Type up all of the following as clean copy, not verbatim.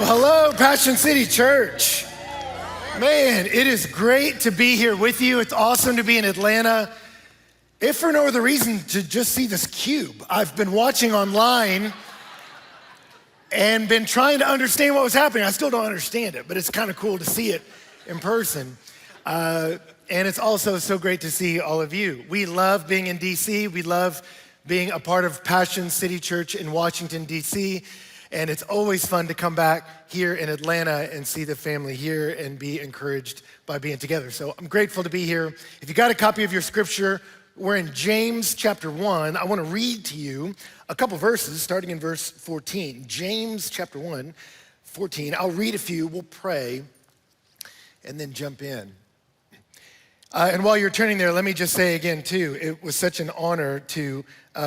Hello, Passion City Church. Man, it is great to be here with you. It's awesome to be in Atlanta. If for no other reason, to just see this cube. I've been watching online and been trying to understand what was happening. I still don't understand it, but it's kind of cool to see it in person. And it's also so great to see all of you. We love being in DC. We love being a part of Passion City Church in Washington, DC. And it's always fun to come back here in Atlanta and see the family here and be encouraged by being together. So I'm grateful to be here. If you got a copy of your scripture, we're in James chapter 1. I want to read to you a couple verses starting in verse 14. James chapter 1, 14. I'll read a few, we'll pray, and then jump in. And while you're turning there, let me just say again, too, it was such an honor to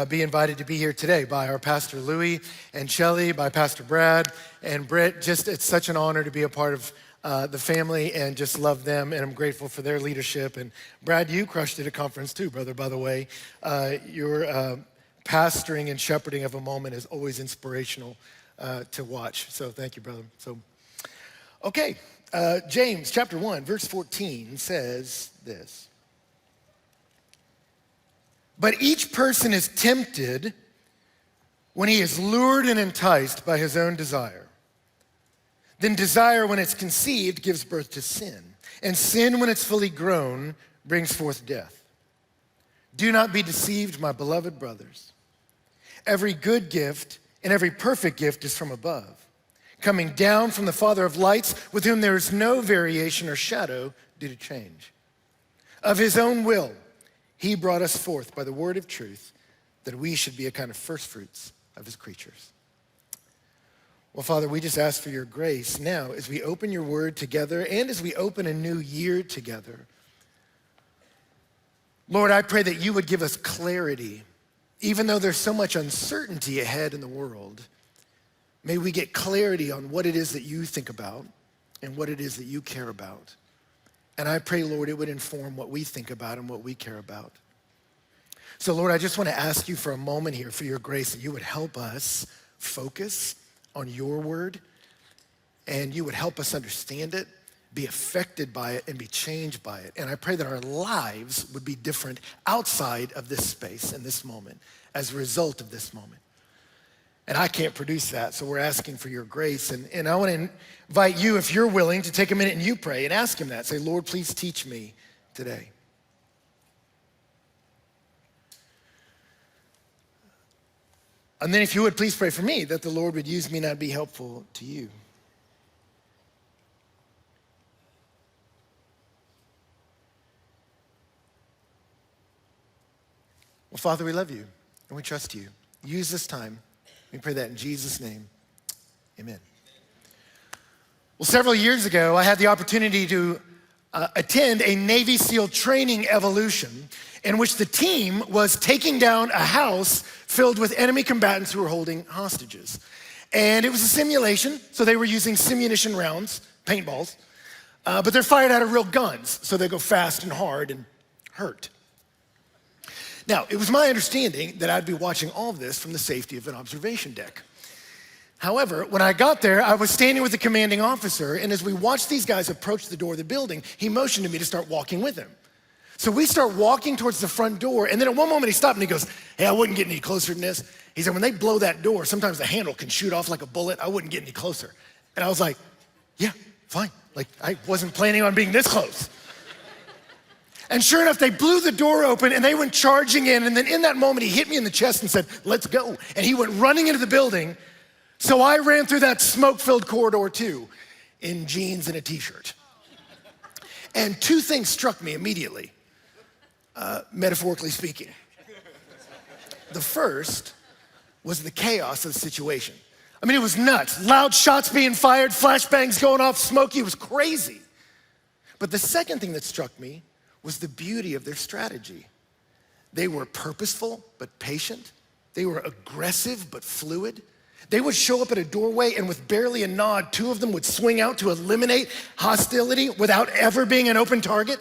be invited to be here today by our Pastor Louie and Shelley, by Pastor Brad and Britt. Just, it's such an honor to be a part of the family and just love them, and I'm grateful for their leadership. And Brad, you crushed it at conference too, brother, by the way. Your pastoring and shepherding of a moment is always inspirational to watch. So thank you, brother. So, okay. James chapter 1, verse 14 says this. But each person is tempted when he is lured and enticed by his own desire. Then desire, when it's conceived, gives birth to sin. And sin, when it's fully grown, brings forth death. Do not be deceived, my beloved brothers. Every good gift and every perfect gift is from above, coming down from the Father of lights, with whom there is no variation or shadow due to change. Of his own will, he brought us forth by the word of truth, that we should be a kind of first fruits of his creatures. Well, Father, we just ask for your grace now as we open your word together and as we open a new year together. Lord, I pray that you would give us clarity, even though there's so much uncertainty ahead in the world. May we get clarity on what it is that you think about and what it is that you care about. And I pray, Lord, it would inform what we think about and what we care about. So, Lord, I just want to ask you for a moment here for your grace, that you would help us focus on your word, and you would help us understand it, be affected by it, and be changed by it. And I pray that our lives would be different outside of this space and this moment as a result of this moment. And I can't produce that, so we're asking for your grace. And I want to invite you, if you're willing, to take a minute and you pray and ask him that. Say, Lord, please teach me today. And then if you would, please pray for me, that the Lord would use me and I'd be helpful to you. Well, Father, we love you and we trust you. Use this time. We pray that in Jesus' name, amen. Well, several years ago, I had the opportunity to attend a Navy SEAL training evolution in which the team was taking down a house filled with enemy combatants who were holding hostages. And it was a simulation, so they were using simunition rounds, paintballs, but they're fired out of real guns, so they go fast and hard and hurt. Now, it was my understanding that I'd be watching all of this from the safety of an observation deck. However, when I got there, I was standing with the commanding officer, and as we watched these guys approach the door of the building, he motioned to me to start walking with him. So we start walking towards the front door, and then at one moment he stopped and he goes, hey, I wouldn't get any closer than this. He said, when they blow that door, sometimes the handle can shoot off like a bullet. I wouldn't get any closer. And I was like, yeah, fine. Like, I wasn't planning on being this close. And sure enough, they blew the door open and they went charging in. And then in that moment, he hit me in the chest and said, let's go. And he went running into the building. So I ran through that smoke-filled corridor too, in jeans and a t-shirt. And two things struck me immediately, metaphorically speaking. The first was the chaos of the situation. I mean, it was nuts. Loud shots being fired, flashbangs going off, smoky, it was crazy. But the second thing that struck me was the beauty of their strategy. They were purposeful but patient. They were aggressive but fluid. They would show up at a doorway and with barely a nod, two of them would swing out to eliminate hostility without ever being an open target.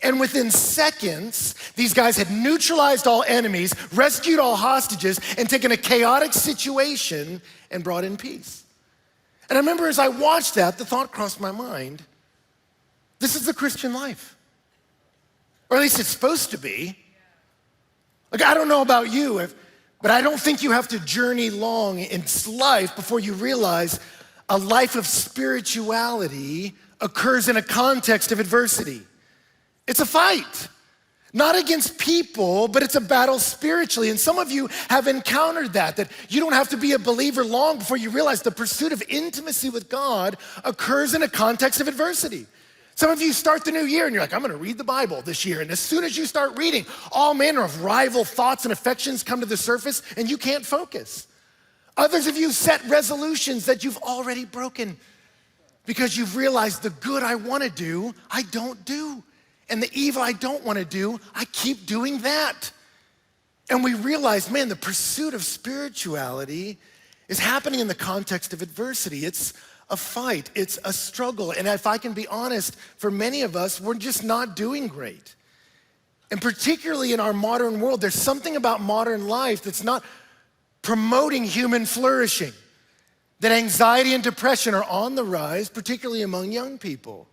And within seconds, these guys had neutralized all enemies, rescued all hostages, and taken a chaotic situation and brought in peace. And I remember as I watched that, the thought crossed my mind, this is the Christian life. Or at least it's supposed to be. Like, I don't know about you, but I don't think you have to journey long in life before you realize a life of spirituality occurs in a context of adversity. It's a fight. Not against people, but it's a battle spiritually. And some of you have encountered that you don't have to be a believer long before you realize the pursuit of intimacy with God occurs in a context of adversity. Some of you start the new year and you're like, I'm gonna read the Bible this year. And as soon as you start reading, all manner of rival thoughts and affections come to the surface and you can't focus. Others of you set resolutions that you've already broken because you've realized the good I wanna do, I don't do. And the evil I don't wanna do, I keep doing that. And we realize, man, the pursuit of spirituality is happening in the context of adversity. It's a fight, it's a struggle. And if I can be honest, for many of us, we're just not doing great. And particularly in our modern world, there's something about modern life that's not promoting human flourishing. That anxiety and depression are on the rise, particularly among young people.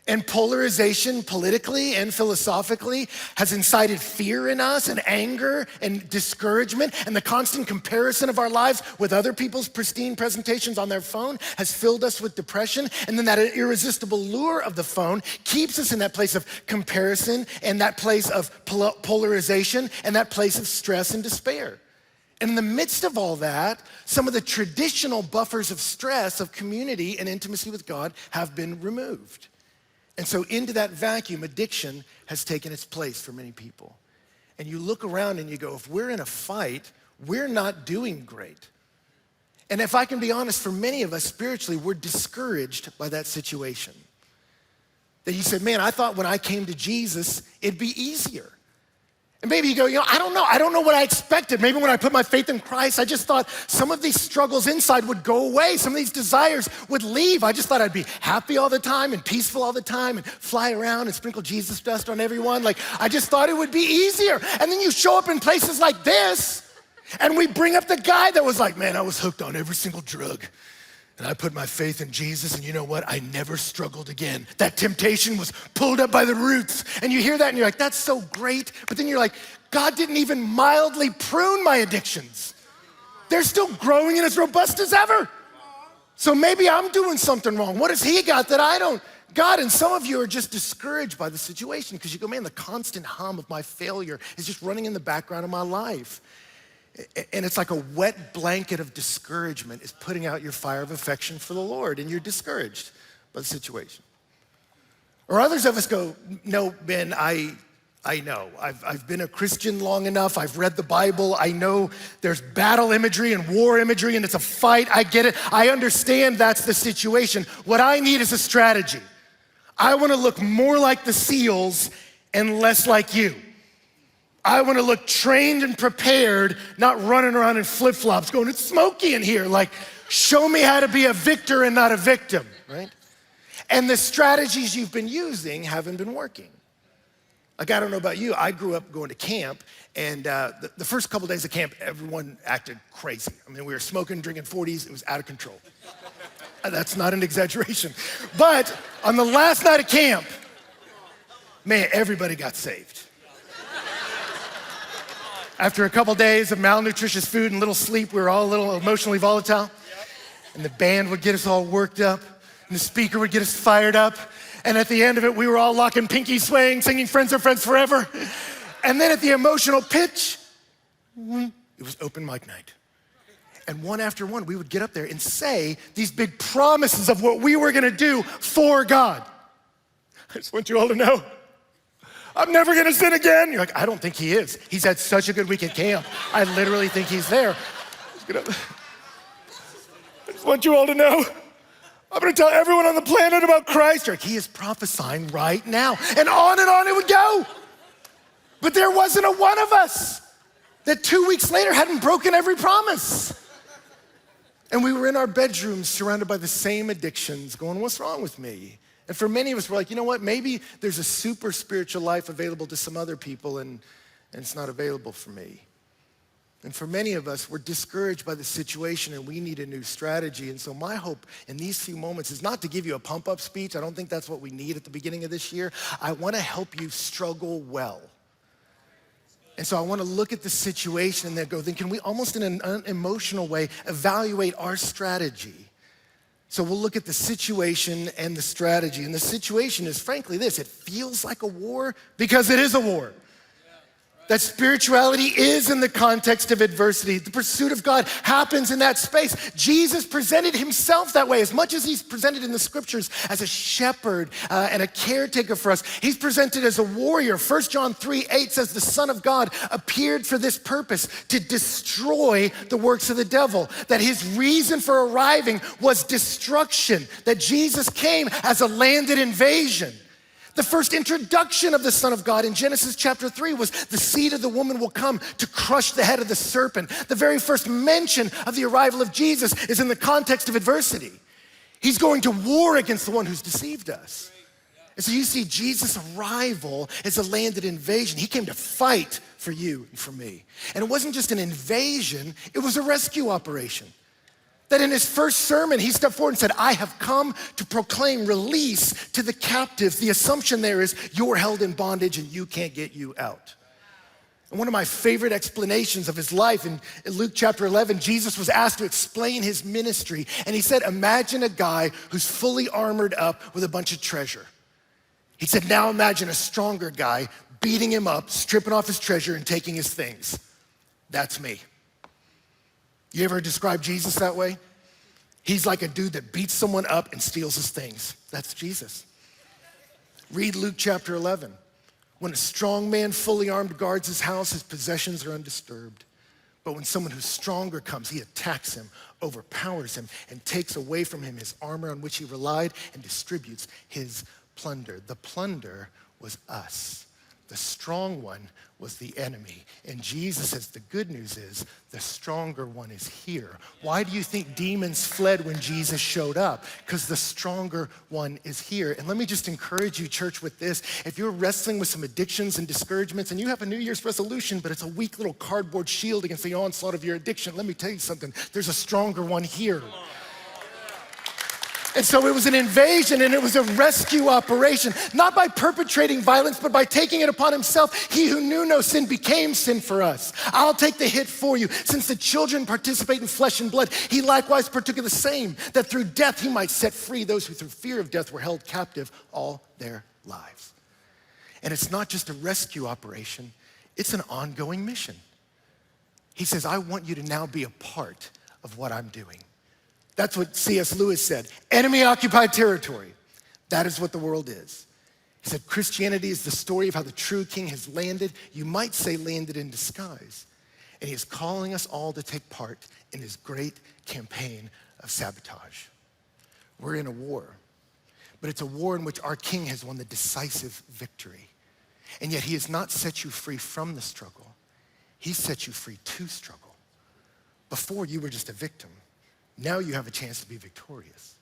And polarization politically and philosophically has incited fear in us and anger and discouragement, and the constant comparison of our lives with other people's pristine presentations on their phone has filled us with depression. And then that irresistible lure of the phone keeps us in that place of comparison and that place of polarization and that place of stress and despair. And in the midst of all that, some of the traditional buffers of stress of community and intimacy with God have been removed. And so into that vacuum, addiction has taken its place for many people. And you look around and you go, if we're in a fight, we're not doing great. And if I can be honest, for many of us spiritually, we're discouraged by that situation. That you said, man, I thought when I came to Jesus, it'd be easier. And maybe you go, I don't know what I expected. Maybe when I put my faith in Christ, I just thought some of these struggles inside would go away. Some of these desires would leave. I just thought I'd be happy all the time and peaceful all the time and fly around and sprinkle Jesus dust on everyone. Like, I just thought it would be easier. And then you show up in places like this and we bring up the guy that was like, man, I was hooked on every single drug. And I put my faith in Jesus, and you know what? I never struggled again. That temptation was pulled up by the roots. And you hear that and you're like, that's so great. But then you're like, God didn't even mildly prune my addictions. They're still growing and as robust as ever. So maybe I'm doing something wrong. What has he got that I don't? God, and some of you are just discouraged by the situation because you go, man, the constant hum of my failure is just running in the background of my life. And it's like a wet blanket of discouragement is putting out your fire of affection for the Lord, and you're discouraged by the situation. Or others of us go, no, Ben, I know. I've been a Christian long enough. I've read the Bible. I know there's battle imagery and war imagery, and it's a fight. I get it. I understand that's the situation. What I need is a strategy. I want to look more like the SEALs and less like you. I want to look trained and prepared, not running around in flip-flops going, it's smoky in here. Like, show me how to be a victor and not a victim, right? And the strategies you've been using haven't been working. Like, I don't know about you, I grew up going to camp, and the first couple days of camp, everyone acted crazy. I mean, we were smoking, drinking 40s, it was out of control. That's not an exaggeration. But on the last night of camp, man, everybody got saved. After a couple days of malnutritious food and little sleep, we were all a little emotionally volatile. And the band would get us all worked up, and the speaker would get us fired up. And at the end of it, we were all locking pinky swaying, singing Friends Are Friends Forever. And then at the emotional pitch, it was open mic night. And one after one, we would get up there and say these big promises of what we were gonna do for God. I just want you all to know, I'm never gonna sin again. You're like, I don't think he is. He's had such a good week at camp. I literally think he's there. I just want you all to know, I'm gonna tell everyone on the planet about Christ. You're like, he is prophesying right now. And on it would go. But there wasn't a one of us that 2 weeks later hadn't broken every promise. And we were in our bedrooms surrounded by the same addictions going, what's wrong with me? And for many of us, we're like, you know what? Maybe there's a super spiritual life available to some other people and it's not available for me. And for many of us, we're discouraged by the situation and we need a new strategy. And so my hope in these few moments is not to give you a pump-up speech. I don't think that's what we need at the beginning of this year. I want to help you struggle well. And so I want to look at the situation and then can we almost in an unemotional way evaluate our strategy? So we'll look at the situation and the strategy. And the situation is frankly this: it feels like a war because it is a war. That spirituality is in the context of adversity. The pursuit of God happens in that space. Jesus presented himself that way. As much as he's presented in the scriptures as a shepherd and a caretaker for us, he's presented as a warrior. 1 John 3:8 says the Son of God appeared for this purpose, to destroy the works of the devil. That his reason for arriving was destruction. That Jesus came as a landed invasion. The first introduction of the Son of God in Genesis chapter 3 was the seed of the woman will come to crush the head of the serpent. The very first mention of the arrival of Jesus is in the context of adversity. He's going to war against the one who's deceived us. And so you see Jesus' arrival as a landed invasion. He came to fight for you and for me. And it wasn't just an invasion, it was a rescue operation. That in his first sermon, he stepped forward and said, I have come to proclaim release to the captives. The assumption there is you're held in bondage and you can't get you out. And one of my favorite explanations of his life in Luke chapter 11, Jesus was asked to explain his ministry. And he said, imagine a guy who's fully armored up with a bunch of treasure. He said, now imagine a stronger guy beating him up, stripping off his treasure and taking his things. That's me. You ever describe Jesus that way? He's like a dude that beats someone up and steals his things. That's Jesus. Read Luke chapter 11. When a strong man fully armed guards his house, his possessions are undisturbed. But when someone who's stronger comes, he attacks him, overpowers him, and takes away from him his armor on which he relied and distributes his plunder. The plunder was us. The strong one was the enemy. And Jesus says the good news is the stronger one is here. Why do you think demons fled when Jesus showed up? Because the stronger one is here. And let me just encourage you, church, with this. If you're wrestling with some addictions and discouragements and you have a New Year's resolution, but it's a weak little cardboard shield against the onslaught of your addiction, let me tell you something. There's a stronger one here. And so it was an invasion and it was a rescue operation, not by perpetrating violence, but by taking it upon himself. He who knew no sin became sin for us. I'll take the hit for you. Since the children participate in flesh and blood, he likewise partook of the same, that through death he might set free those who through fear of death were held captive all their lives. And it's not just a rescue operation, it's an ongoing mission. He says, I want you to now be a part of what I'm doing. That's what C.S. Lewis said. Enemy-occupied territory. That is what the world is. He said, Christianity is the story of how the true king has landed, you might say landed in disguise. And he is calling us all to take part in his great campaign of sabotage. We're in a war, but it's a war in which our king has won the decisive victory. And yet he has not set you free from the struggle. He set you free to struggle. Before you were just a victim. Now you have a chance to be victorious.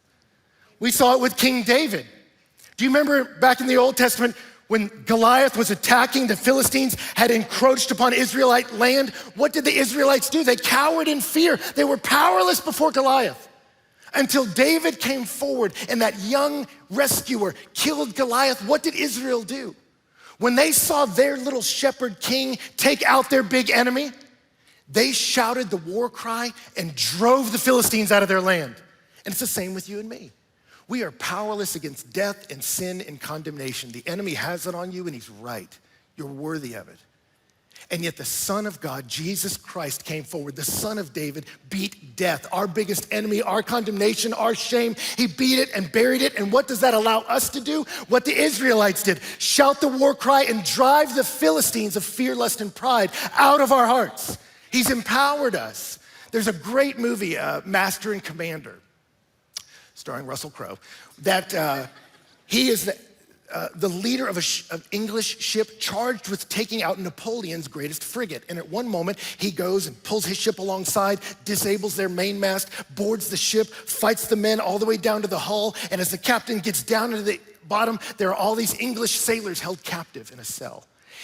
We saw it with King David. Do you remember back in the Old Testament when Goliath was attacking, the Philistines had encroached upon Israelite land? What did the Israelites do? They cowered in fear. They were powerless before Goliath until David came forward and that young rescuer killed Goliath. What did Israel do? When they saw their little shepherd king take out their big enemy, they shouted the war cry and drove the Philistines out of their land. And it's the same with you and me. We are powerless against death and sin and condemnation. The enemy has it on you and he's right. You're worthy of it. And yet the Son of God, Jesus Christ, came forward. The Son of David beat death, our biggest enemy, our condemnation, our shame. He beat it and buried it. And what does that allow us to do? What the Israelites did. Shout the war cry and drive the Philistines of fear, lust, and pride out of our hearts. He's empowered us. There's a great movie, Master and Commander, starring Russell Crowe, that he is the leader of an English ship charged with taking out Napoleon's greatest frigate. And at one moment, he goes and pulls his ship alongside, disables their mainmast, boards the ship, fights the men all the way down to the hull. And as the captain gets down to the bottom, there are all these English sailors held captive in a cell.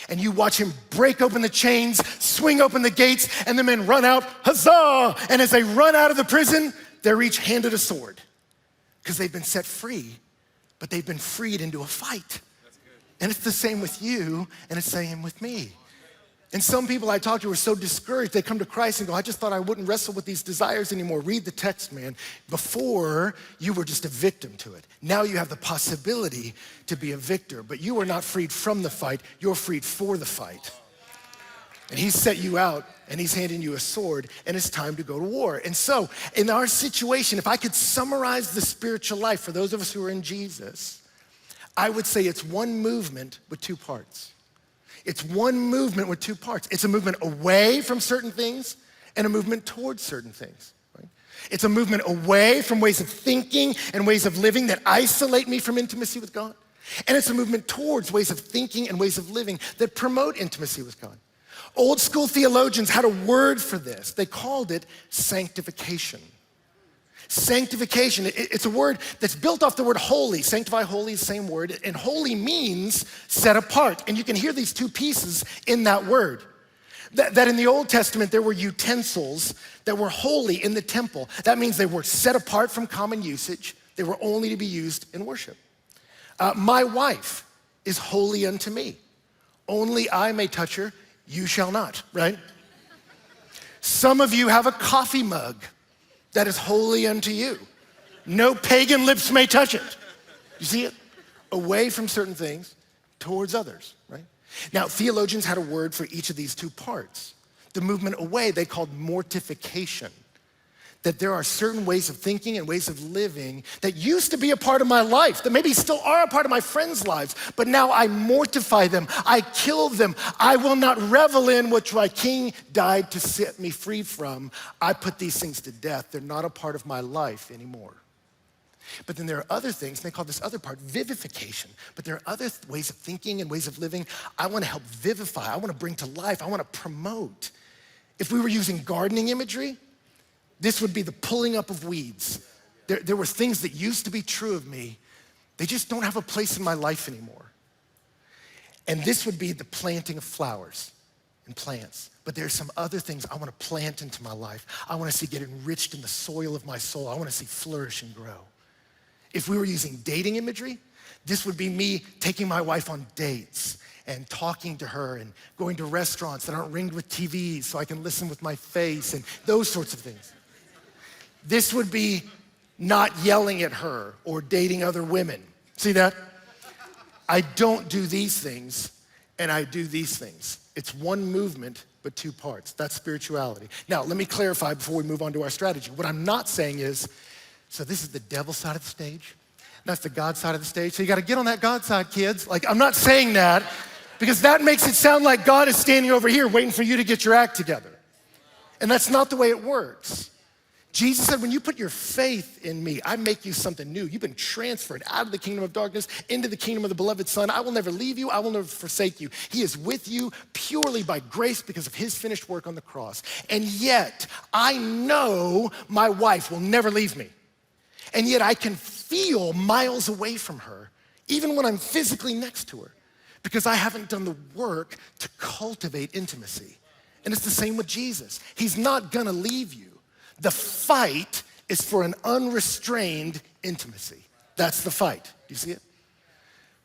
And you watch him break open the chains, swing open the gates, and the men run out, huzzah! And as they run out of the prison, they're each handed a sword because they've been set free, but they've been freed into a fight. And it's the same with you, and it's the same with me. And some people I talk to are so discouraged, they come to Christ and go, I just thought I wouldn't wrestle with these desires anymore. Read the text, man. Before, you were just a victim to it. Now you have the possibility to be a victor, but you are not freed from the fight, you're freed for the fight. And he's set you out, and he's handing you a sword, and it's time to go to war. And so, in our situation, if I could summarize the spiritual life for those of us who are in Jesus, I would say it's one movement with two parts. It's one movement with two parts. It's a movement away from certain things and a movement towards certain things. Right? It's a movement away from ways of thinking and ways of living that isolate me from intimacy with God. And it's a movement towards ways of thinking and ways of living that promote intimacy with God. Old school theologians had a word for this. They called it sanctification. Sanctification, it's a word that's built off the word holy. Sanctify, holy is the same word. And holy means set apart. And you can hear these two pieces in that word. That in the Old Testament, there were utensils that were holy in the temple. That means they were set apart from common usage. They were only to be used in worship. My wife is holy unto me. Only I may touch her, you shall not, right? Some of you have a coffee mug that is holy unto you. No pagan lips may touch it. You see it? Away from certain things, towards others, right? Now, theologians had a word for each of these two parts. The movement away, they called mortification. That there are certain ways of thinking and ways of living that used to be a part of my life, that maybe still are a part of my friends' lives, but now I mortify them, I kill them. I will not revel in what my king died to set me free from. I put these things to death. They're not a part of my life anymore. But then there are other things, and they call this other part vivification. But there are other ways of thinking and ways of living I want to help vivify, I want to bring to life, I want to promote. If we were using gardening imagery, this would be the pulling up of weeds. There were things that used to be true of me. They just don't have a place in my life anymore. And this would be the planting of flowers and plants. But there's some other things I want to plant into my life. I want to see get enriched in the soil of my soul. I want to see flourish and grow. If we were using dating imagery, this would be me taking my wife on dates and talking to her and going to restaurants that aren't ringed with TVs so I can listen with my face and those sorts of things. This would be not yelling at her or dating other women. See that? I don't do these things, and I do these things. It's one movement, but two parts. That's spirituality. Now, let me clarify before we move on to our strategy. What I'm not saying is, so this is the devil side of the stage, that's the God side of the stage, so you gotta get on that God side, kids. Like, I'm not saying that, because that makes it sound like God is standing over here waiting for you to get your act together. And that's not the way it works. Jesus said, when you put your faith in me, I make you something new. You've been transferred out of the kingdom of darkness into the kingdom of the beloved Son. I will never leave you. I will never forsake you. He is with you purely by grace because of his finished work on the cross. And yet, I know my wife will never leave me. And yet I can feel miles away from her, even when I'm physically next to her, because I haven't done the work to cultivate intimacy. And it's the same with Jesus. He's not gonna leave you. The fight is for an unrestrained intimacy. That's the fight. Do you see it?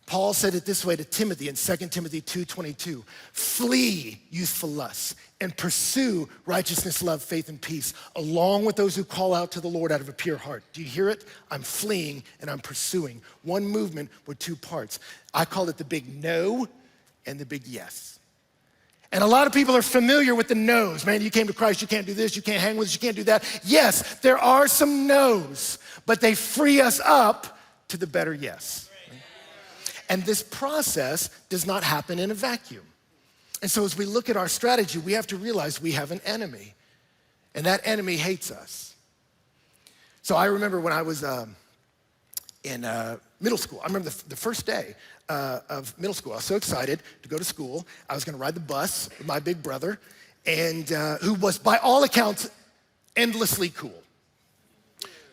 Paul said it this way to Timothy in 2 Timothy 2:22. Flee youthful lusts and pursue righteousness, love, faith, and peace, along with those who call out to the Lord out of a pure heart. Do you hear it? I'm fleeing and I'm pursuing. One movement with two parts. I call it the big no and the big yes. And a lot of people are familiar with the no's. Man, you came to Christ, you can't do this, you can't hang with us, you can't do that. Yes, there are some no's, but they free us up to the better yes. And this process does not happen in a vacuum. And so as we look at our strategy, we have to realize we have an enemy, and that enemy hates us. So I remember when I was in middle school, I remember the first day of middle school. I was so excited to go to school. I was gonna ride the bus with my big brother, and who was, by all accounts, endlessly cool.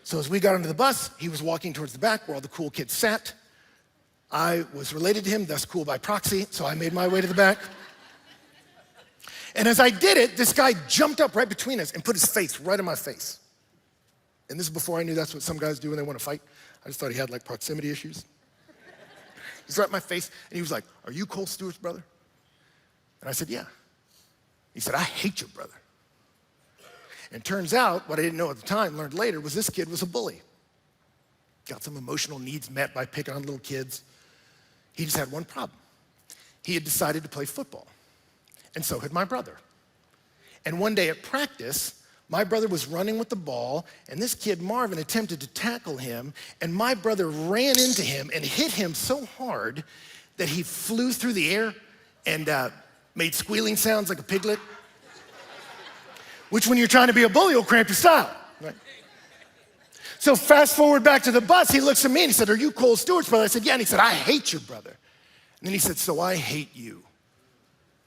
So as we got onto the bus, he was walking towards the back where all the cool kids sat. I was related to him, thus cool by proxy, so I made my way to the back. And as I did it, this guy jumped up right between us and put his face right in my face. And this is before I knew that's what some guys do when they want to fight. I just thought he had like proximity issues. He's right in my face, and he was like, "Are you Cole Stewart's brother?" And I said, "Yeah." He said, "I hate your brother." And turns out, what I didn't know at the time, learned later, was this kid was a bully. Got some emotional needs met by picking on little kids. He just had one problem. He had decided to play football, and so had my brother. And one day at practice, my brother was running with the ball, and this kid, Marvin, attempted to tackle him, and my brother ran into him and hit him so hard that he flew through the air and made squealing sounds like a piglet, which when you're trying to be a bully will cramp your style, right? So fast forward back to the bus, he looks at me and he said, "Are you Cole Stewart's brother?" I said, "Yeah." And he said, "I hate your brother." And then he said, "So I hate you."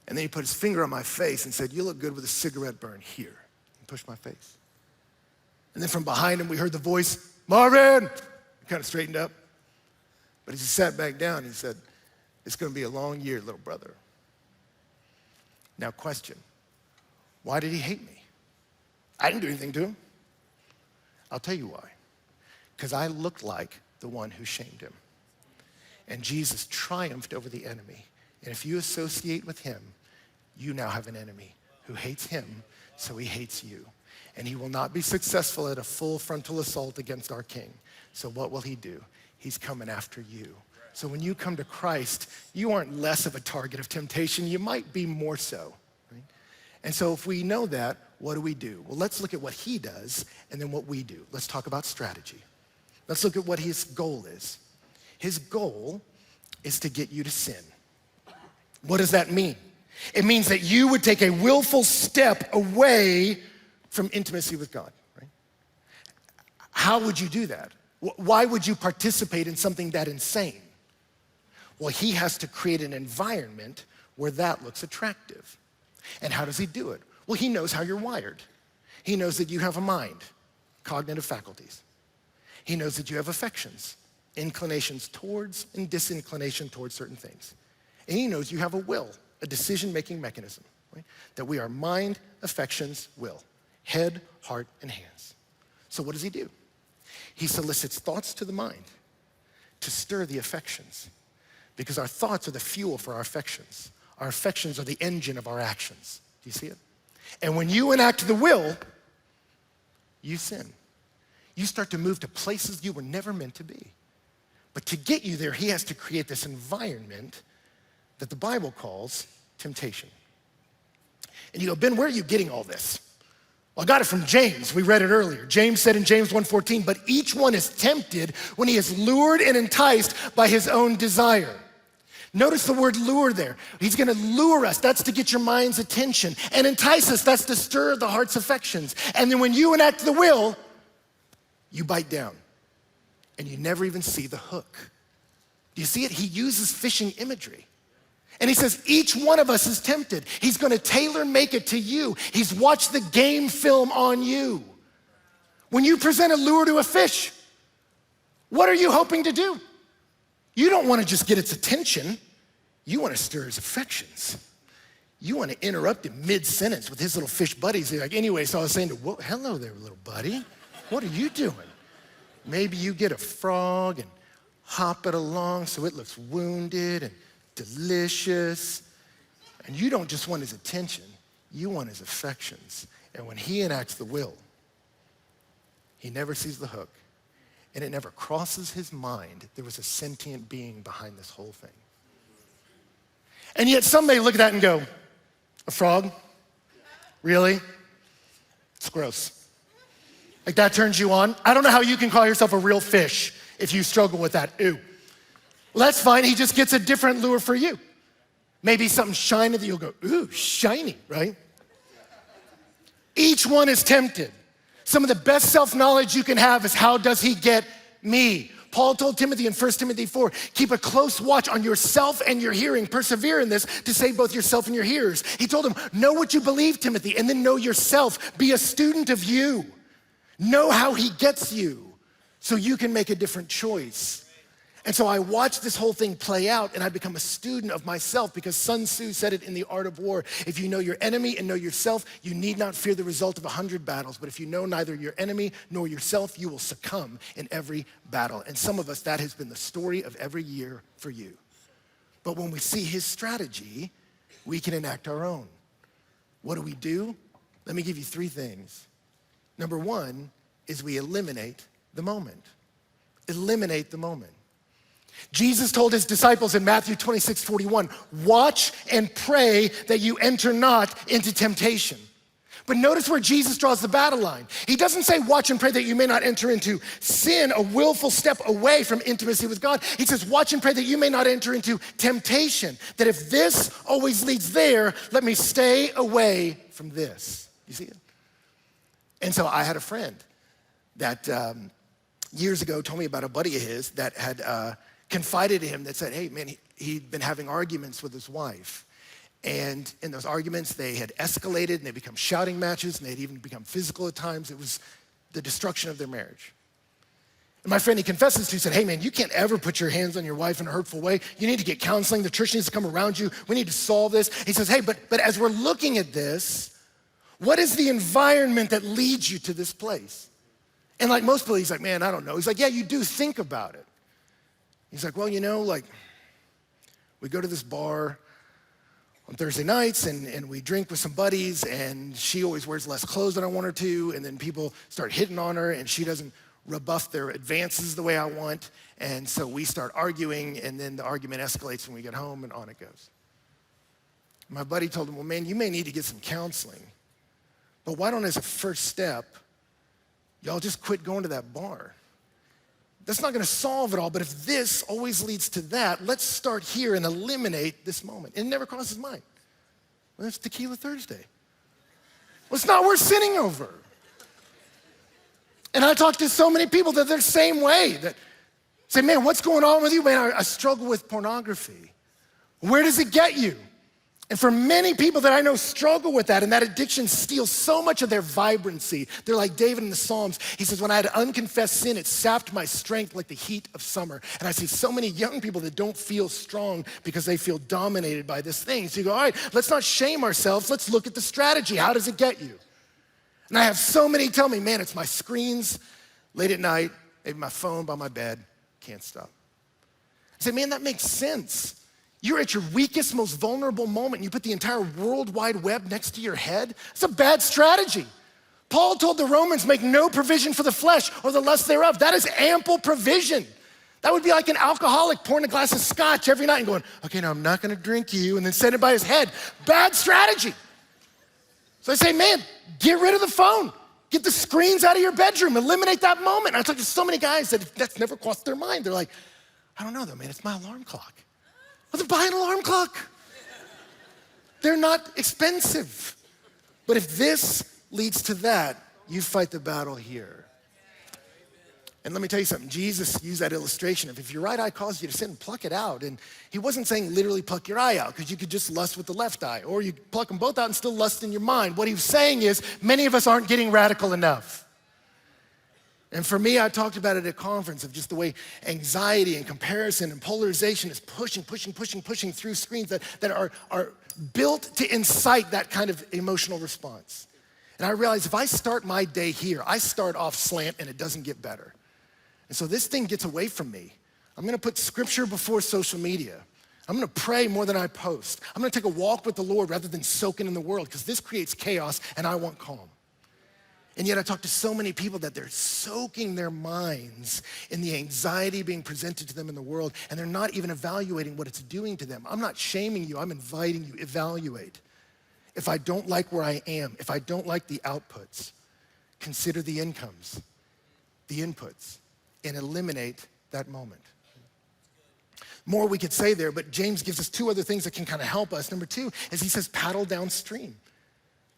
And then he put his finger on my face and said, "You look good with a cigarette burn here." And pushed my face. And then from behind him, we heard the voice, "Marvin!" He kind of straightened up. But as he sat back down, he said, "It's going to be a long year, little brother." Now question, why did he hate me? I didn't do anything to him. I'll tell you why. Because I looked like the one who shamed him. And Jesus triumphed over the enemy. And if you associate with him, you now have an enemy who hates him, so he hates you. And he will not be successful at a full frontal assault against our King. So what will he do? He's coming after you. So when you come to Christ, you aren't less of a target of temptation. You might be more so. Right? And so if we know that, what do? Well, let's look at what he does and then what we do. Let's talk about strategy. Let's look at what his goal is. His goal is to get you to sin. What does that mean? It means that you would take a willful step away from intimacy with God. Right? How would you do that? Why would you participate in something that insane? Well, he has to create an environment where that looks attractive. And how does he do it? Well, he knows how you're wired. He knows that you have a mind, cognitive faculties. He knows that you have affections, inclinations towards and disinclination towards certain things. And he knows you have a will, a decision-making mechanism, right? That we are mind, affections, will, head, heart, and hands. So what does he do? He solicits thoughts to the mind to stir the affections, because our thoughts are the fuel for our affections. Our affections are the engine of our actions. Do you see it? And when you enact the will, you sin. You start to move to places you were never meant to be. But to get you there, he has to create this environment that the Bible calls temptation. And you go, "Ben, where are you getting all this?" Well, I got it from James. We read it earlier. James said in James 1:14, "But each one is tempted when he is lured and enticed by his own desire." Notice the word lure there. He's gonna lure us, that's to get your mind's attention. And entice us, that's to stir the heart's affections. And then when you enact the will, you bite down. And you never even see the hook. Do you see it? He uses fishing imagery. And he says, each one of us is tempted. He's gonna tailor make it to you. He's watched the game film on you. When you present a lure to a fish, what are you hoping to do? You don't want to just get its attention. You want to stir his affections. You want to interrupt him mid-sentence with his little fish buddies. They're like, "Anyway, so I was saying, hello there, little buddy. What are you doing?" Maybe you get a frog and hop it along so it looks wounded and delicious. And you don't just want his attention. You want his affections. And when he enacts the will, he never sees the hook. And it never crosses his mind there was a sentient being behind this whole thing. And yet some may look at that and go, "A frog? Really? It's gross." Like that turns you on? I don't know how you can call yourself a real fish if you struggle with that. Ew. Well, that's fine. He just gets a different lure for you. Maybe something shiny that you'll go, "Ooh, shiny," right? Each one is tempted. Some of the best self-knowledge you can have is, how does he get me? Paul told Timothy in 1 Timothy 4, "Keep a close watch on yourself and your hearing. Persevere in this to save both yourself and your hearers." He told him, know what you believe, Timothy, and then know yourself. Be a student of you. Know how he gets you so you can make a different choice. And so I watched this whole thing play out, and I become a student of myself, because Sun Tzu said it in The Art of War. If you know your enemy and know yourself, you need not fear the result of 100 battles. But if you know neither your enemy nor yourself, you will succumb in every battle. And some of us, that has been the story of every year for you. But when we see his strategy, we can enact our own. What do? Let me give you 3 things. Number 1 is we eliminate the moment. Eliminate the moment. Jesus told his disciples in Matthew 26:41, watch and pray that you enter not into temptation. But notice where Jesus draws the battle line. He doesn't say watch and pray that you may not enter into sin, a willful step away from intimacy with God. He says watch and pray that you may not enter into temptation. That if this always leads there, let me stay away from this. You see it? And so I had a friend that years ago told me about a buddy of his that had confided to him that said, hey, man, he'd been having arguments with his wife. And in those arguments, they had escalated and they become shouting matches and they'd even become physical at times. It was the destruction of their marriage. And my friend, he confesses to, he said, hey man, you can't ever put your hands on your wife in a hurtful way. You need to get counseling. The church needs to come around you. We need to solve this. He says, hey, but as we're looking at this, what is the environment that leads you to this place? And like most people, he's like, man, I don't know. He's like, yeah, you do think about it. He's like, well, like we go to this bar on Thursday nights and we drink with some buddies, and she always wears less clothes than I want her to, and then people start hitting on her and she doesn't rebuff their advances the way I want, and so we start arguing, and then the argument escalates when we get home, and on it goes. My buddy told him, well, man, you may need to get some counseling, but why don't, as a first step, y'all just quit going to that bar? That's not gonna solve it all, but if this always leads to that, let's start here and eliminate this moment. It never crosses his mind. Well, it's Tequila Thursday. Well, it's not worth sinning over. And I talk to so many people that they're the same way, that say, man, what's going on with you? Man, I struggle with pornography. Where does it get you? And for many people that I know struggle with that, and that addiction steals so much of their vibrancy. They're like David in the Psalms. He says, when I had unconfessed sin, it sapped my strength like the heat of summer. And I see so many young people that don't feel strong because they feel dominated by this thing. So you go, all right, let's not shame ourselves. Let's look at the strategy. How does it get you? And I have so many tell me, man, it's my screens late at night, maybe my phone by my bed, can't stop. I say, man, that makes sense. You're at your weakest, most vulnerable moment, and you put the entire World Wide Web next to your head. It's a bad strategy. Paul told the Romans, make no provision for the flesh or the lust thereof. That is ample provision. That would be like an alcoholic pouring a glass of scotch every night and going, okay, now I'm not gonna drink you, and then set it by his head. Bad strategy. So I say, man, get rid of the phone. Get the screens out of your bedroom. Eliminate that moment. And I talk to so many guys that that's never crossed their mind. They're like, I don't know though, man, it's my alarm clock. Well, then buy an alarm clock. They're not expensive. But if this leads to that, you fight the battle here. And let me tell you something, Jesus used that illustration of if your right eye causes you to sin, pluck it out. And he wasn't saying literally pluck your eye out, because you could just lust with the left eye, or you pluck them both out and still lust in your mind. What he was saying is, many of us aren't getting radical enough. And for me, I talked about it at a conference of just the way anxiety and comparison and polarization is pushing through screens that are built to incite that kind of emotional response. And I realized if I start my day here, I start off slant and it doesn't get better. And so this thing gets away from me. I'm gonna put scripture before social media. I'm gonna pray more than I post. I'm gonna take a walk with the Lord rather than soaking in the world, because this creates chaos and I want calm. And yet I talk to so many people that they're soaking their minds in the anxiety being presented to them in the world, and they're not even evaluating what it's doing to them. I'm not shaming you, I'm inviting you, evaluate. If I don't like where I am, if I don't like the outputs, consider the incomes, the inputs, and eliminate that moment. More we could say there, but James gives us 2 other things that can kind of help us. Number 2 is he says paddle downstream.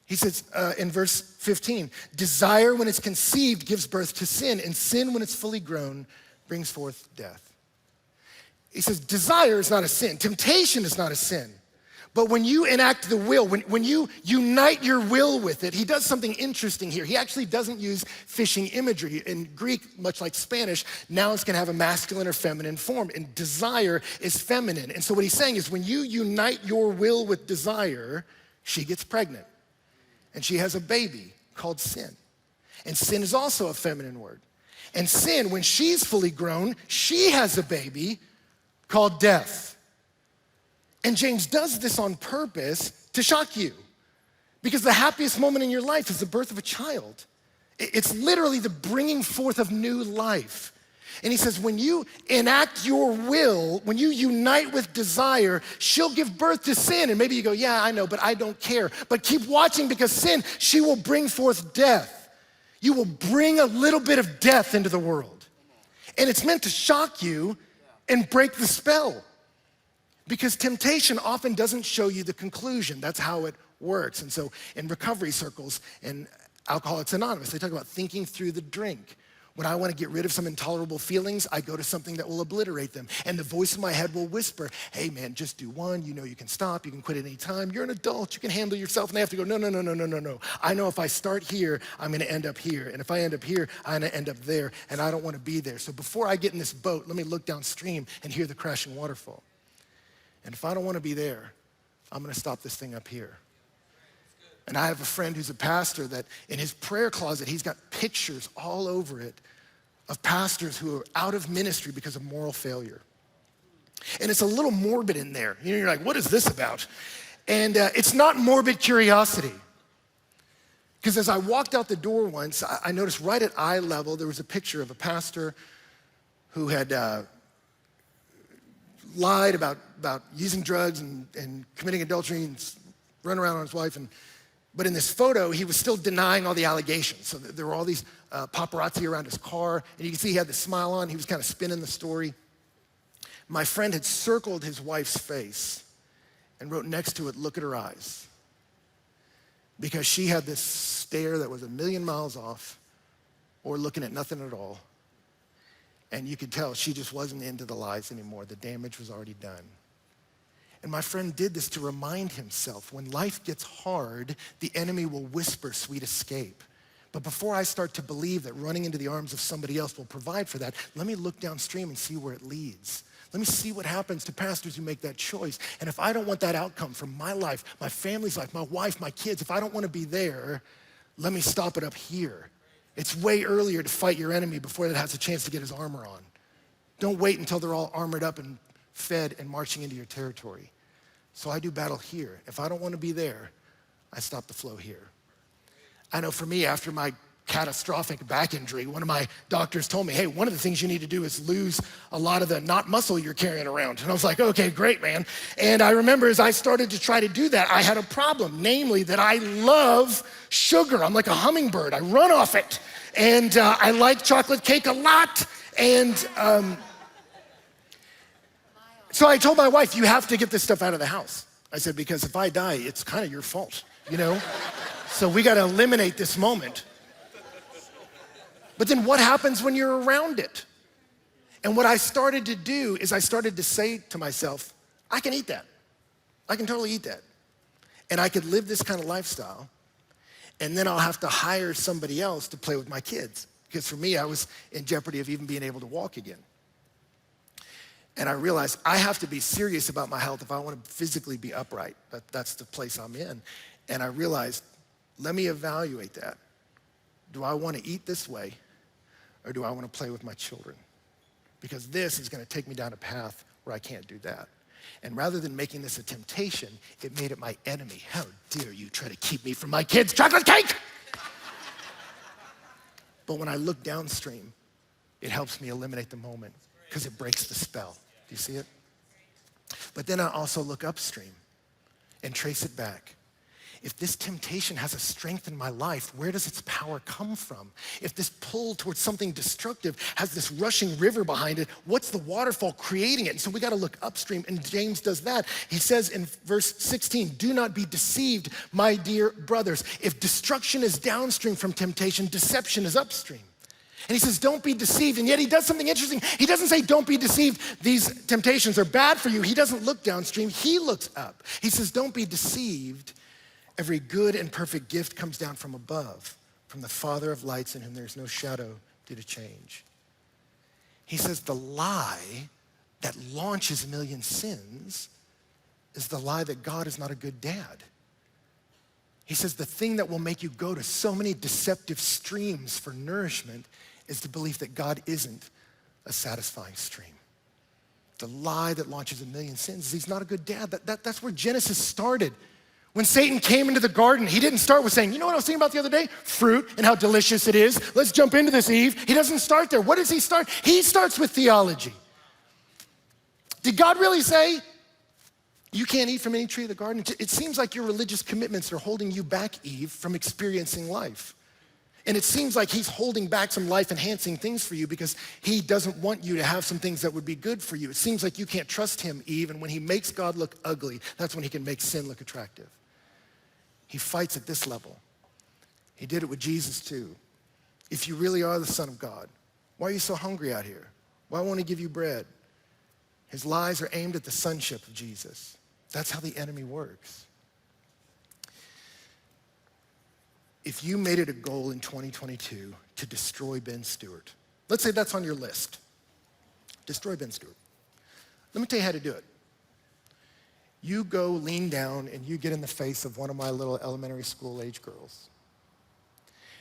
He says in verse 15, desire when it's conceived gives birth to sin, and sin when it's fully grown brings forth death. He says desire is not a sin. Temptation is not a sin. But when you enact the will, when you unite your will with it, he does something interesting here. He actually doesn't use fishing imagery. In Greek, much like Spanish, nouns can have a masculine or feminine form, and desire is feminine. And so what he's saying is when you unite your will with desire, she gets pregnant. And she has a baby called sin. And sin is also a feminine word. And sin, when she's fully grown, she has a baby called death. And James does this on purpose to shock you, because the happiest moment in your life is the birth of a child. It's literally the bringing forth of new life. And he says, when you enact your will, when you unite with desire, she'll give birth to sin. And maybe you go, yeah, I know, but I don't care. But keep watching, because sin, she will bring forth death. You will bring a little bit of death into the world. And it's meant to shock you and break the spell. Because temptation often doesn't show you the conclusion. That's how it works. And so in recovery circles and Alcoholics Anonymous, they talk about thinking through the drink. When I want to get rid of some intolerable feelings, I go to something that will obliterate them. And the voice in my head will whisper, hey man, just do one. You know you can stop. You can quit at any time. You're an adult. You can handle yourself. And they have to go, no. I know if I start here, I'm going to end up here. And if I end up here, I'm going to end up there. And I don't want to be there. So before I get in this boat, let me look downstream and hear the crashing waterfall. And if I don't want to be there, I'm going to stop this thing up here. And I have a friend who's a pastor that in his prayer closet, he's got pictures all over it of pastors who are out of ministry because of moral failure. And it's a little morbid in there. You know, you're like, what is this about? And it's not morbid curiosity. Because as I walked out the door once, I noticed right at eye level, there was a picture of a pastor who had lied about using drugs and committing adultery and run around on his wife. But in this photo, he was still denying all the allegations. So there were all these paparazzi around his car, and you can see he had the smile on. He was kind of spinning the story. My friend had circled his wife's face and wrote next to it, look at her eyes. Because she had this stare that was a million miles off, or looking at nothing at all. And you could tell she just wasn't into the lies anymore. The damage was already done. And my friend did this to remind himself, when life gets hard, the enemy will whisper sweet escape. But before I start to believe that running into the arms of somebody else will provide for that, let me look downstream and see where it leads. Let me see what happens to pastors who make that choice. And if I don't want that outcome from my life, my family's life, my wife, my kids, if I don't want to be there, let me stop it up here. It's way earlier to fight your enemy before that has a chance to get his armor on. Don't wait until they're all armored up and fed and marching into your territory. So I do battle here. If I don't want to be there, I stop the flow here. I know for me, after my catastrophic back injury, one of my doctors told me, hey, one of the things you need to do is lose a lot of the not muscle you're carrying around. And I was like, okay, great, man. And I remember as I started to try to do that, I had a problem, namely that I love sugar. I'm like a hummingbird. I run off it. And I like chocolate cake a lot. And so I told my wife, you have to get this stuff out of the house. I said, because if I die, it's kind of your fault, you know? So we got to eliminate this moment. But then what happens when you're around it? And what I started to do is I started to say to myself, I can eat that. I can totally eat that. And I could live this kind of lifestyle, and then I'll have to hire somebody else to play with my kids. Because for me, I was in jeopardy of even being able to walk again. And I realized I have to be serious about my health if I want to physically be upright. That's the place I'm in. And I realized, let me evaluate that. Do I want to eat this way, or do I want to play with my children? Because this is going to take me down a path where I can't do that. And rather than making this a temptation, it made it my enemy. How dare you try to keep me from my kids' chocolate cake? But when I look downstream, it helps me eliminate the moment because it breaks the spell. Do you see it? But then I also look upstream and trace it back. If this temptation has a strength in my life, where does its power come from? If this pull towards something destructive has this rushing river behind it, what's the waterfall creating it? And so we got to look upstream, and James does that. He says in verse 16, do not be deceived, my dear brothers. If destruction is downstream from temptation, deception is upstream. And he says, don't be deceived. And yet he does something interesting. He doesn't say, don't be deceived. These temptations are bad for you. He doesn't look downstream. He looks up. He says, don't be deceived. Every good and perfect gift comes down from above, from the Father of lights in whom there's no shadow due to change. He says the lie that launches a million sins is the lie that God is not a good dad. He says the thing that will make you go to so many deceptive streams for nourishment is the belief that God isn't a satisfying stream. The lie that launches a million sins is he's not a good dad. That's where Genesis started. When Satan came into the garden, he didn't start with saying, you know what I was thinking about the other day? Fruit and how delicious it is. Let's jump into this, Eve. He doesn't start there. What does he start? He starts with theology. Did God really say, you can't eat from any tree of the garden? It seems like your religious commitments are holding you back, Eve, from experiencing life. And it seems like he's holding back some life-enhancing things for you because he doesn't want you to have some things that would be good for you. It seems like you can't trust him, Eve, and when he makes God look ugly, that's when he can make sin look attractive. He fights at this level. He did it with Jesus too. If you really are the Son of God, why are you so hungry out here? Why won't he give you bread? His lies are aimed at the sonship of Jesus. That's how the enemy works. If you made it a goal in 2022 to destroy Ben Stuart, let's say that's on your list. Destroy Ben Stuart. Let me tell you how to do it. You go lean down and you get in the face of one of my little elementary school age girls.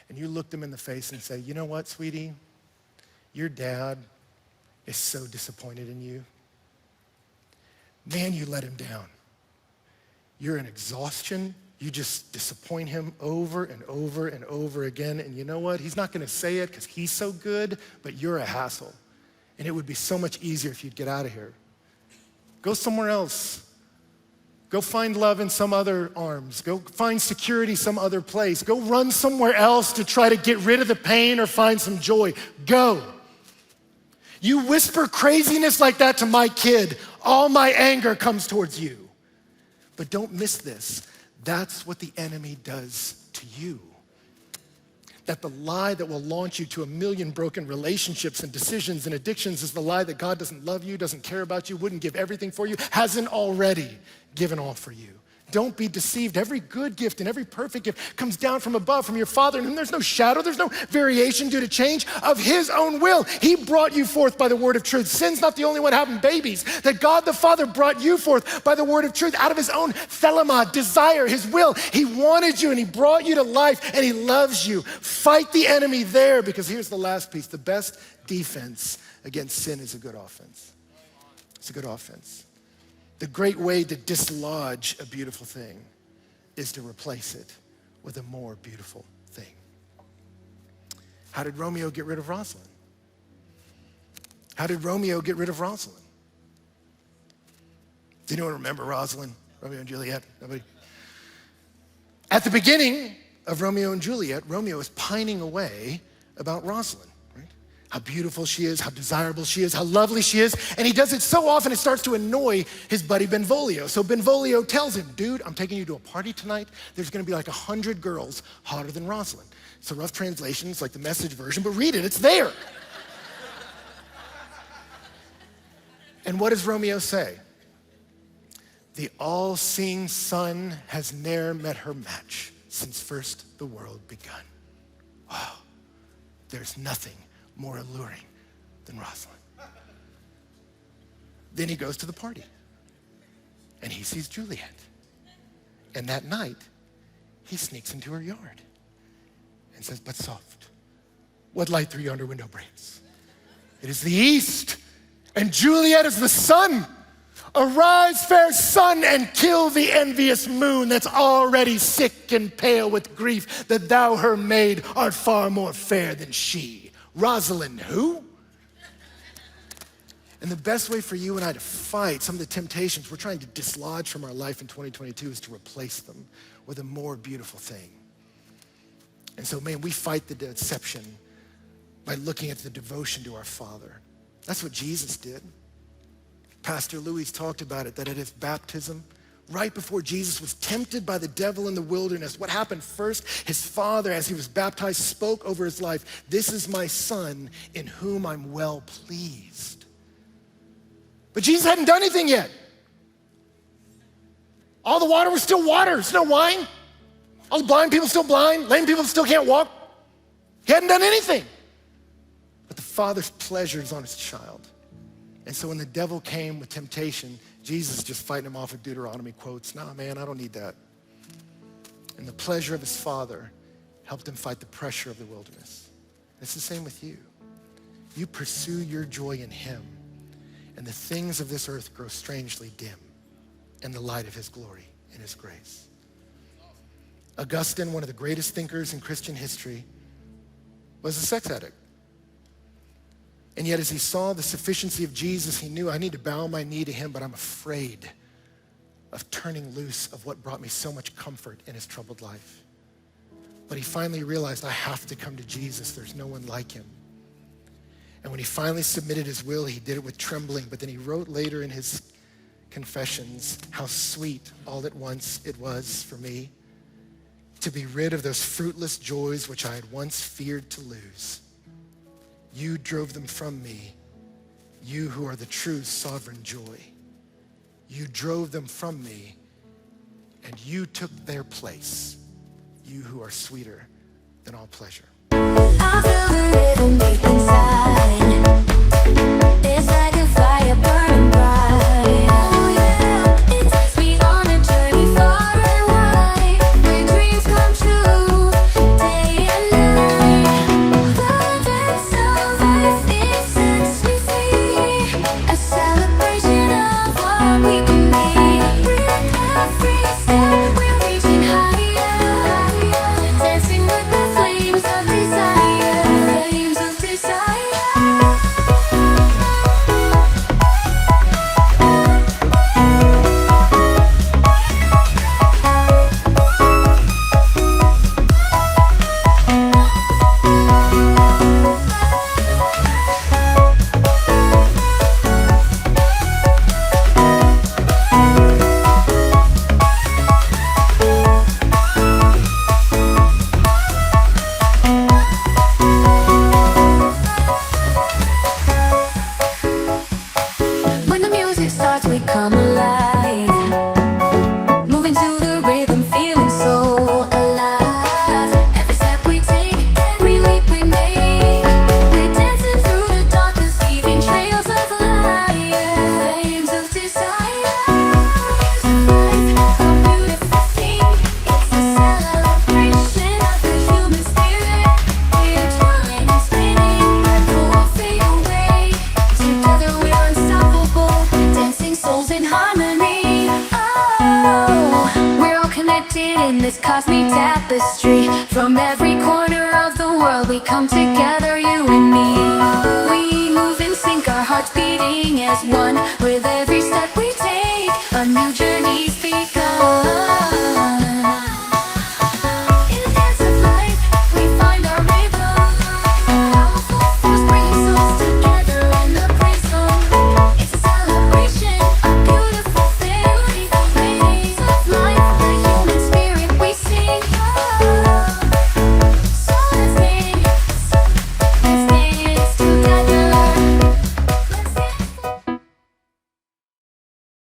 And you look them in the face and say, you know what, sweetie? Your dad is so disappointed in you. Man, you let him down. You're in exhaustion. You just disappoint him over and over and over again. And you know what? He's not going to say it because he's so good, but you're a hassle. And it would be so much easier if you'd get out of here. Go somewhere else. Go find love in some other arms. Go find security some other place. Go run somewhere else to try to get rid of the pain or find some joy. Go. You whisper craziness like that to my kid, all my anger comes towards you. But don't miss this. That's what the enemy does to you. That the lie that will launch you to a million broken relationships and decisions and addictions is the lie that God doesn't love you, doesn't care about you, wouldn't give everything for you, hasn't already given all for you. Don't be deceived. Every good gift and every perfect gift comes down from above, from your Father, in whom there's no shadow, there's no variation due to change of his own will. He brought you forth by the word of truth. Sin's not the only one having babies. That God the Father brought you forth by the word of truth out of his own thelema, desire, his will. He wanted you and he brought you to life and he loves you. Fight the enemy there, because here's the last piece. The best defense against sin is a good offense. It's a good offense. The great way to dislodge a beautiful thing is to replace it with a more beautiful thing. How did Romeo get rid of Rosalind? How did Romeo get rid of Rosalind? Does anyone remember Rosalind, Romeo and Juliet? Nobody? At the beginning of Romeo and Juliet, Romeo is pining away about Rosalind. How beautiful she is, how desirable she is, how lovely she is. And he does it so often it starts to annoy his buddy Benvolio. So Benvolio tells him, dude, I'm taking you to a party tonight. There's gonna be like 100 girls hotter than Rosalind. It's a rough translation, it's like the Message version, but read it, it's there. And what does Romeo say? The all-seeing sun has ne'er met her match since first the world begun. Wow, there's nothing more alluring than Rosalind. Then he goes to the party and he sees Juliet. And that night, he sneaks into her yard and says, but soft, what light through yonder window breaks? It is the east, and Juliet is the sun. Arise, fair sun, and kill the envious moon that's already sick and pale with grief that thou, her maid, art far more fair than she. Rosalind, who? And the best way for you and I to fight some of the temptations we're trying to dislodge from our life in 2022 is to replace them with a more beautiful thing. And so, man, we fight the deception by looking at the devotion to our Father. That's what Jesus did. Pastor Louis talked about it, that at his baptism, right before Jesus was tempted by the devil in the wilderness, what happened first? His father, as he was baptized, spoke over his life, "This is my son in whom I'm well pleased." But Jesus hadn't done anything yet. All the water was still water, it's no wine. All the blind people still blind, lame people still can't walk. He hadn't done anything. But the father's pleasure is on his child. And so when the devil came with temptation, Jesus just fighting him off with Deuteronomy quotes. "Nah, man, I don't need that." And the pleasure of his father helped him fight the pressure of the wilderness. It's the same with you. You pursue your joy in him, and the things of this earth grow strangely dim in the light of his glory and his grace. Augustine, one of the greatest thinkers in Christian history, was a sex addict. And yet as he saw the sufficiency of Jesus, he knew, I need to bow my knee to him, but I'm afraid of turning loose of what brought me so much comfort in his troubled life. But he finally realized, I have to come to Jesus. There's no one like him. And when he finally submitted his will, he did it with trembling. But then he wrote later in his Confessions, how sweet all at once it was for me to be rid of those fruitless joys which I had once feared to lose. You drove them from me, you who are the true sovereign joy. You drove them from me, and you took their place, you who are sweeter than all pleasure. I feel the rhythm deep inside. It's like a fire burning bright. Oh yeah, it takes me on a journey far and wide, where dreams come true, day and night. The dance of life, it sets me free, a celebration of what we can be. With every step, we're reaching higher, dancing with the flames of desire, flames of desire. When the music starts, we come alive, moving to the rhythm, feeling so alive. Every step we take, every leap we make, we're dancing through the darkness, leaving trails of light, flames of desire. Life, a beautiful thing, it's a celebration of the human spirit. We're twirling and spinning, but won't fade away. Together we're unstoppable, dancing souls in harmony. Oh, we're all connected in this cosmic tapestry. From every corner of the world we come together, you and me. We move in sync, our hearts beating as one. We're living